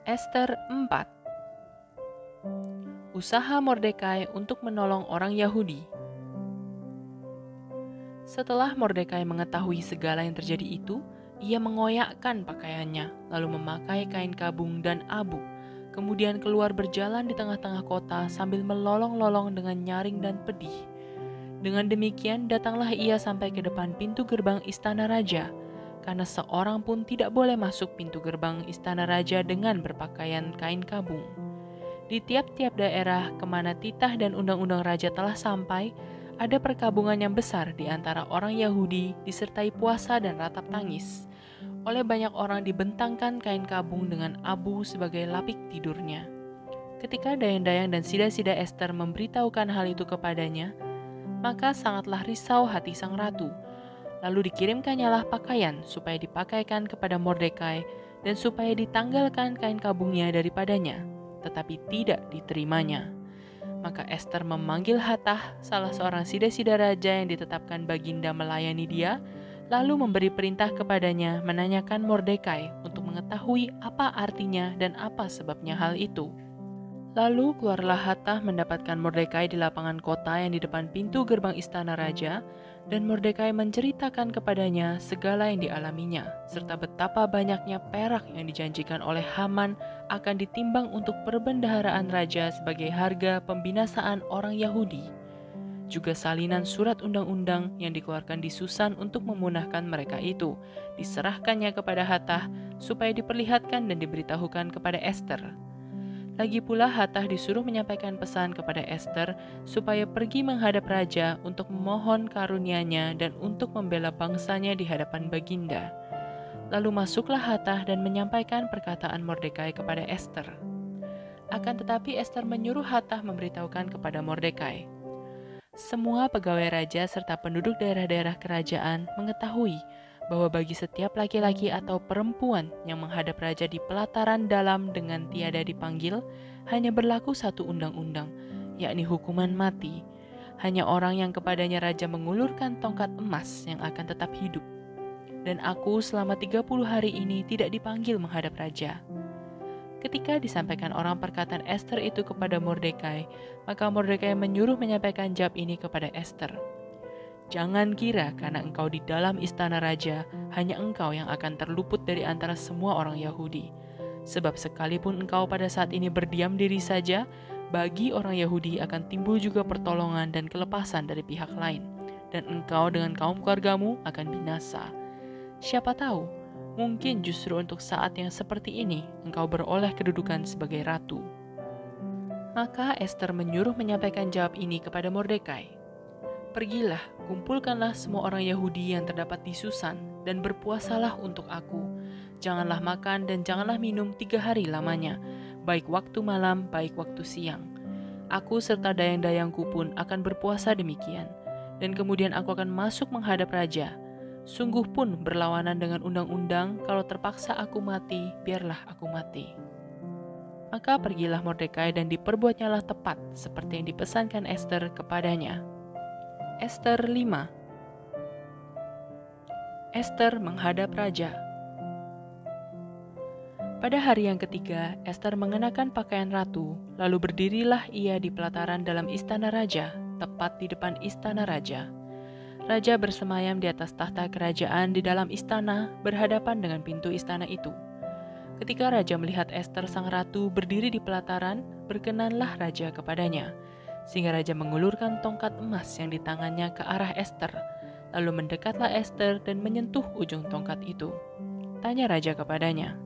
Ester 4. Usaha Mordekai untuk menolong orang Yahudi. Setelah Mordekai mengetahui segala yang terjadi itu, ia mengoyakkan pakaiannya, lalu memakai kain kabung dan abu, kemudian keluar berjalan di tengah-tengah kota sambil melolong-lolong dengan nyaring dan pedih. Dengan demikian, datanglah ia sampai ke depan pintu gerbang istana raja, karena seorang pun tidak boleh masuk pintu gerbang istana raja dengan berpakaian kain kabung. Di tiap-tiap daerah kemana titah dan undang-undang raja telah sampai, ada perkabungan yang besar di antara orang Yahudi disertai puasa dan ratap tangis. Oleh banyak orang dibentangkan kain kabung dengan abu sebagai lapik tidurnya. Ketika dayang-dayang dan sida-sida Ester memberitahukan hal itu kepadanya, maka sangatlah risau hati sang ratu. Lalu dikirimkannyalah pakaian supaya dipakaikan kepada Mordekai dan supaya ditanggalkan kain kabungnya daripadanya, tetapi tidak diterimanya. Maka Ester memanggil Hatah, salah seorang sida-sida raja yang ditetapkan baginda melayani dia, lalu memberi perintah kepadanya menanyakan Mordekai untuk mengetahui apa artinya dan apa sebabnya hal itu. Lalu keluarlah Hatah mendapatkan Mordekai di lapangan kota yang di depan pintu gerbang istana raja, dan Mordekai menceritakan kepadanya segala yang dialaminya, serta betapa banyaknya perak yang dijanjikan oleh Haman akan ditimbang untuk perbendaharaan raja sebagai harga pembinasaan orang Yahudi. Juga salinan surat undang-undang yang dikeluarkan di Susan untuk memunahkan mereka itu, diserahkannya kepada Hatah supaya diperlihatkan dan diberitahukan kepada Ester. Lagi pula Hatah disuruh menyampaikan pesan kepada Ester supaya pergi menghadap raja untuk memohon karunia-Nya dan untuk membela bangsanya di hadapan baginda. Lalu masuklah Hatah dan menyampaikan perkataan Mordekai kepada Ester. Akan tetapi Ester menyuruh Hatah memberitahukan kepada Mordekai. Semua pegawai raja serta penduduk daerah-daerah kerajaan mengetahui bahwa bagi setiap laki-laki atau perempuan yang menghadap raja di pelataran dalam dengan tiada dipanggil, hanya berlaku satu undang-undang, yakni hukuman mati. Hanya orang yang kepadanya raja mengulurkan tongkat emas yang akan tetap hidup. Dan aku selama 30 hari ini tidak dipanggil menghadap raja. Ketika disampaikan orang perkataan Ester itu kepada Mordekai, maka Mordekai menyuruh menyampaikan jawab ini kepada Ester. Jangan kira karena engkau di dalam istana raja, hanya engkau yang akan terluput dari antara semua orang Yahudi. Sebab sekalipun engkau pada saat ini berdiam diri saja, bagi orang Yahudi akan timbul juga pertolongan dan kelepasan dari pihak lain. Dan engkau dengan kaum keluargamu akan binasa. Siapa tahu, mungkin justru untuk saat yang seperti ini, engkau beroleh kedudukan sebagai ratu. Maka Ester menyuruh menyampaikan jawab ini kepada Mordekai. Pergilah, kumpulkanlah semua orang Yahudi yang terdapat di Susan, dan berpuasalah untuk aku. Janganlah makan dan janganlah minum 3 hari lamanya, baik waktu malam, baik waktu siang. Aku serta dayang-dayangku pun akan berpuasa demikian, dan kemudian aku akan masuk menghadap raja. Sungguh pun berlawanan dengan undang-undang, kalau terpaksa aku mati, biarlah aku mati. Maka pergilah Mordekai dan diperbuatnyalah tepat, seperti yang dipesankan Ester kepadanya. Ester 5. Ester menghadap raja. Pada hari yang ketiga, Ester mengenakan pakaian ratu, lalu berdirilah ia di pelataran dalam istana raja, tepat di depan istana raja. Raja bersemayam di atas tahta kerajaan di dalam istana, berhadapan dengan pintu istana itu. Ketika raja melihat Ester sang ratu berdiri di pelataran, berkenanlah raja kepadanya, sehingga raja mengulurkan tongkat emas yang di tangannya ke arah Ester. Lalu mendekatlah Ester dan menyentuh ujung tongkat itu. Tanya raja kepadanya,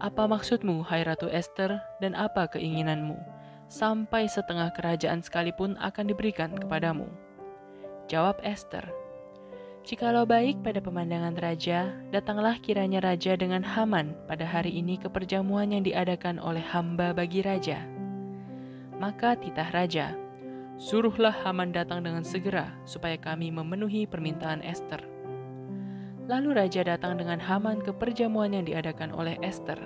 "Apa maksudmu, hai Ratu Ester, dan apa keinginanmu? Sampai setengah kerajaan sekalipun akan diberikan kepadamu." Jawab Ester, "Jikalau baik pada pemandangan raja, datanglah kiranya raja dengan Haman pada hari ini ke perjamuan yang diadakan oleh hamba bagi raja." Maka titah raja, "Suruhlah Haman datang dengan segera, supaya kami memenuhi permintaan Ester." Lalu raja datang dengan Haman ke perjamuan yang diadakan oleh Ester.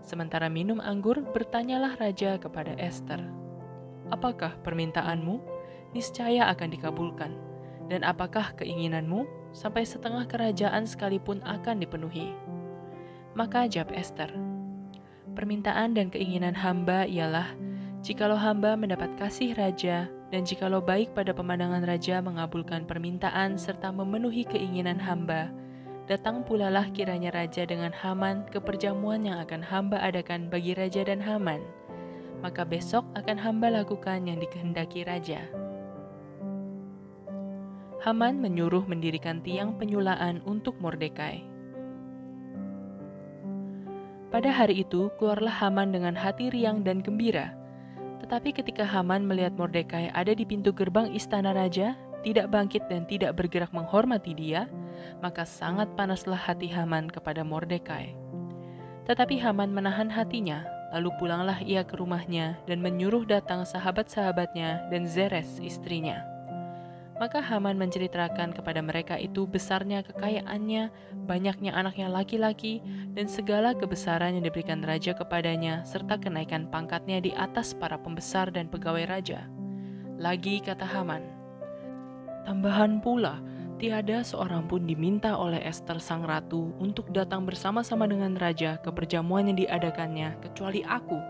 Sementara minum anggur, bertanyalah raja kepada Ester, "Apakah permintaanmu? Niscaya akan dikabulkan. Dan apakah keinginanmu? Sampai setengah kerajaan sekalipun akan dipenuhi." Maka jawab Ester, Permintaan dan keinginan hamba ialah, jikalau hamba mendapat kasih raja, dan jikalau baik pada pemandangan raja mengabulkan permintaan serta memenuhi keinginan hamba, datang pulalah kiranya raja dengan Haman ke perjamuan yang akan hamba adakan bagi raja dan Haman. Maka besok akan hamba lakukan yang dikehendaki raja. Haman menyuruh mendirikan tiang penyulaan untuk Mordekai. Pada hari itu, keluarlah Haman dengan hati riang dan gembira. Tetapi ketika Haman melihat Mordekai ada di pintu gerbang istana raja, tidak bangkit dan tidak bergerak menghormati dia, maka sangat panaslah hati Haman kepada Mordekai. Tetapi Haman menahan hatinya, lalu pulanglah ia ke rumahnya dan menyuruh datang sahabat-sahabatnya dan Zeres istrinya. Maka Haman menceritakan kepada mereka itu besarnya kekayaannya, banyaknya anaknya laki-laki, dan segala kebesaran yang diberikan raja kepadanya, serta kenaikan pangkatnya di atas para pembesar dan pegawai raja. Lagi kata Haman, tambahan pula, tiada seorang pun diminta oleh Ester sang ratu untuk datang bersama-sama dengan raja ke perjamuan yang diadakannya, kecuali aku.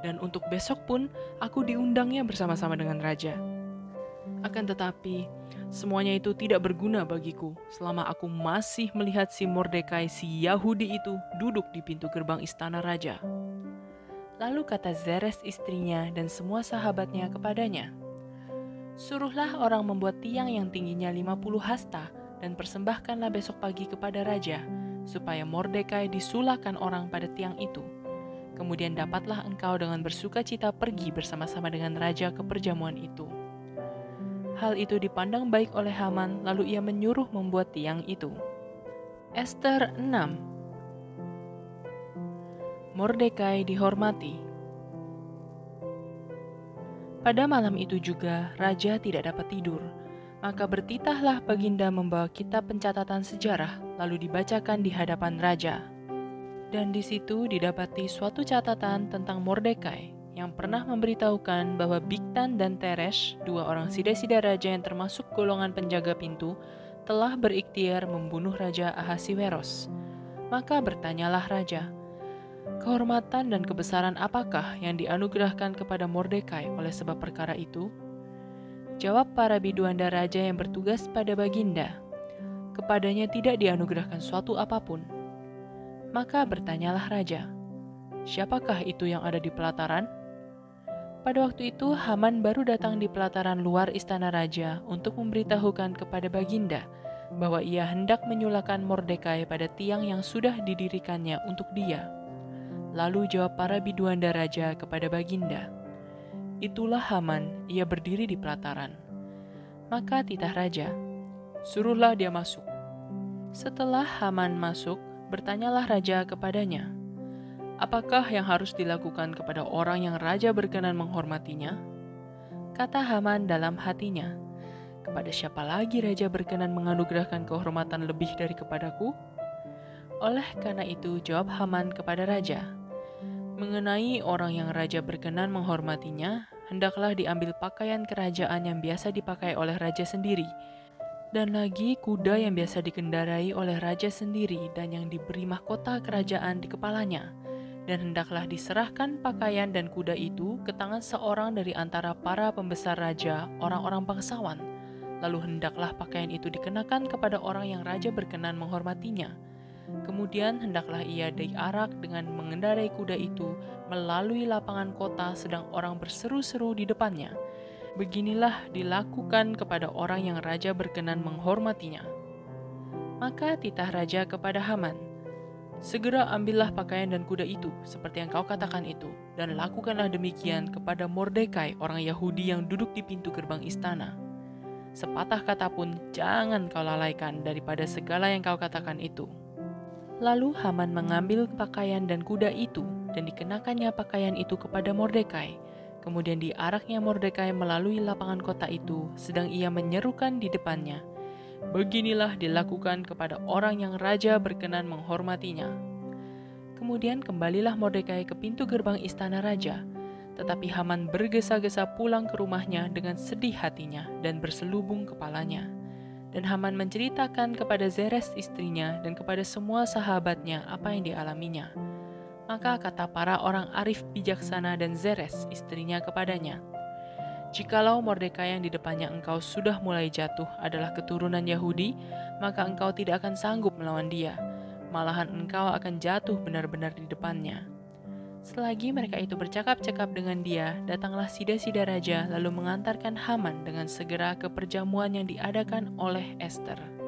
Dan untuk besok pun, aku diundangnya bersama-sama dengan raja. Akan tetapi, semuanya itu tidak berguna bagiku selama aku masih melihat si Mordekai si Yahudi itu duduk di pintu gerbang istana raja. Lalu kata Zeres istrinya dan semua sahabatnya kepadanya, suruhlah orang membuat tiang yang tingginya 50 hasta dan persembahkanlah besok pagi kepada raja, supaya Mordekai disulahkan orang pada tiang itu. Kemudian dapatlah engkau dengan bersuka cita pergi bersama-sama dengan raja ke perjamuan itu. Hal itu dipandang baik oleh Haman, lalu ia menyuruh membuat tiang itu. Ester 6. Mordekai dihormati. Pada malam itu juga, raja tidak dapat tidur. Maka bertitahlah Baginda membawa kitab pencatatan sejarah, lalu dibacakan di hadapan raja. Dan di situ didapati suatu catatan tentang Mordekai, yang pernah memberitahukan bahwa Bigtan dan Teresh, dua orang sida-sida raja yang termasuk golongan penjaga pintu, telah berikhtiar membunuh Raja Ahasiweros. Maka bertanyalah raja, kehormatan dan kebesaran apakah yang dianugerahkan kepada Mordekai oleh sebab perkara itu? Jawab para biduanda raja yang bertugas pada Baginda, kepadanya tidak dianugerahkan suatu apapun. Maka bertanyalah raja, siapakah itu yang ada di pelataran? Pada waktu itu, Haman baru datang di pelataran luar istana raja untuk memberitahukan kepada Baginda bahwa ia hendak menyulakan Mordekai pada tiang yang sudah didirikannya untuk dia. Lalu jawab para biduanda raja kepada Baginda, itulah Haman, ia berdiri di pelataran. Maka titah raja, suruhlah dia masuk. Setelah Haman masuk, bertanyalah raja kepadanya, apakah yang harus dilakukan kepada orang yang raja berkenan menghormatinya? Kata Haman dalam hatinya, kepada siapa lagi raja berkenan menganugerahkan kehormatan lebih dari kepadaku? Oleh karena itu jawab Haman kepada raja, mengenai orang yang raja berkenan menghormatinya, hendaklah diambil pakaian kerajaan yang biasa dipakai oleh raja sendiri, dan lagi kuda yang biasa dikendarai oleh raja sendiri dan yang diberi mahkota kerajaan di kepalanya. Dan hendaklah diserahkan pakaian dan kuda itu ke tangan seorang dari antara para pembesar raja, orang-orang bangsawan. Lalu hendaklah pakaian itu dikenakan kepada orang yang raja berkenan menghormatinya. Kemudian hendaklah ia diarak dengan mengendarai kuda itu melalui lapangan kota sedang orang berseru-seru di depannya. Beginilah dilakukan kepada orang yang raja berkenan menghormatinya. Maka titah raja kepada Haman, segera ambillah pakaian dan kuda itu, seperti yang kau katakan itu, dan lakukanlah demikian kepada Mordekai, orang Yahudi yang duduk di pintu gerbang istana. Sepatah kata pun jangan kau lalaikan daripada segala yang kau katakan itu. Lalu Haman mengambil pakaian dan kuda itu, dan dikenakannya pakaian itu kepada Mordekai. Kemudian diaraknya Mordekai melalui lapangan kota itu, sedang ia menyerukan di depannya, beginilah dilakukan kepada orang yang raja berkenan menghormatinya. Kemudian kembalilah Mordekai ke pintu gerbang istana raja, tetapi Haman bergesa-gesa pulang ke rumahnya dengan sedih hatinya dan berselubung kepalanya. Dan Haman menceritakan kepada Zeres istrinya dan kepada semua sahabatnya apa yang dialaminya. Maka kata para orang arif bijaksana dan Zeres istrinya kepadanya, "Jikalau Mordekai yang di depannya engkau sudah mulai jatuh adalah keturunan Yahudi, maka engkau tidak akan sanggup melawan dia. Malahan engkau akan jatuh benar-benar di depannya." Selagi mereka itu bercakap-cakap dengan dia, datanglah sida-sida raja lalu mengantarkan Haman dengan segera ke perjamuan yang diadakan oleh Ester.